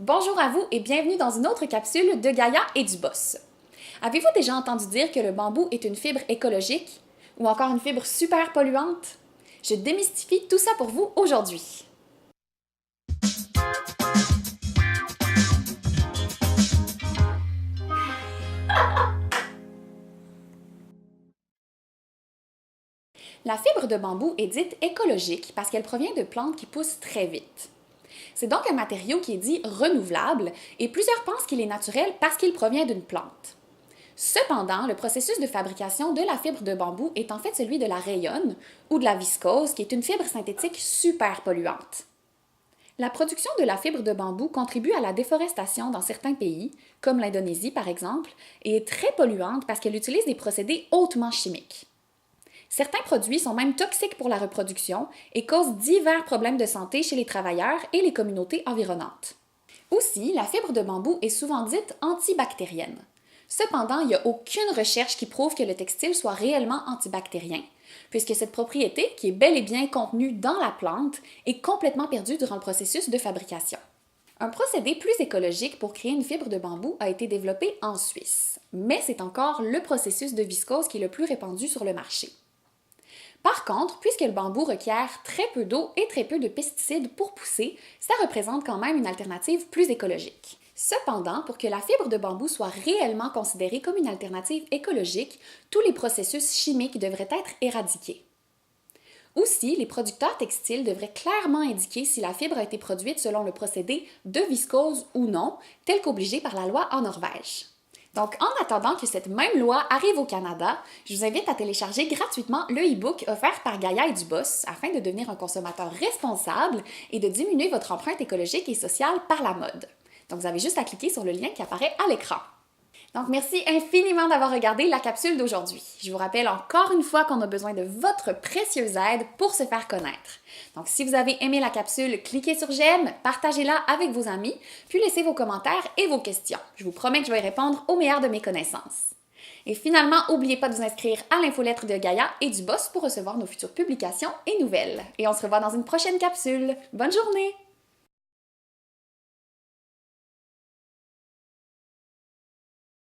Bonjour à vous et bienvenue dans une autre capsule de Gaïa et du Boss. Avez-vous déjà entendu dire que le bambou est une fibre écologique ou encore une fibre super polluante? Je démystifie tout ça pour vous aujourd'hui. La fibre de bambou est dite écologique parce qu'elle provient de plantes qui poussent très vite. C'est donc un matériau qui est dit renouvelable et plusieurs pensent qu'il est naturel parce qu'il provient d'une plante. Cependant, le processus de fabrication de la fibre de bambou est en fait celui de la rayonne ou de la viscose, qui est une fibre synthétique super polluante. La production de la fibre de bambou contribue à la déforestation dans certains pays, comme l'Indonésie par exemple, et est très polluante parce qu'elle utilise des procédés hautement chimiques. Certains produits sont même toxiques pour la reproduction et causent divers problèmes de santé chez les travailleurs et les communautés environnantes. Aussi, la fibre de bambou est souvent dite antibactérienne. Cependant, il n'y a aucune recherche qui prouve que le textile soit réellement antibactérien, puisque cette propriété, qui est bel et bien contenue dans la plante, est complètement perdue durant le processus de fabrication. Un procédé plus écologique pour créer une fibre de bambou a été développé en Suisse, mais c'est encore le processus de viscose qui est le plus répandu sur le marché. Par contre, puisque le bambou requiert très peu d'eau et très peu de pesticides pour pousser, ça représente quand même une alternative plus écologique. Cependant, pour que la fibre de bambou soit réellement considérée comme une alternative écologique, tous les processus chimiques devraient être éradiqués. Aussi, les producteurs textiles devraient clairement indiquer si la fibre a été produite selon le procédé de viscose ou non, tel qu'obligé par la loi en Norvège. Donc, en attendant que cette même loi arrive au Canada, je vous invite à télécharger gratuitement le e-book offert par Gaïa et du Boss afin de devenir un consommateur responsable et de diminuer votre empreinte écologique et sociale par la mode. Donc, vous avez juste à cliquer sur le lien qui apparaît à l'écran. Donc, merci infiniment d'avoir regardé la capsule d'aujourd'hui. Je vous rappelle encore une fois qu'on a besoin de votre précieuse aide pour se faire connaître. Donc, si vous avez aimé la capsule, cliquez sur j'aime, partagez-la avec vos amis, puis laissez vos commentaires et vos questions. Je vous promets que je vais répondre au meilleur de mes connaissances. Et finalement, n'oubliez pas de vous inscrire à l'infolettre de Gaïa et du Boss pour recevoir nos futures publications et nouvelles. Et on se revoit dans une prochaine capsule. Bonne journée!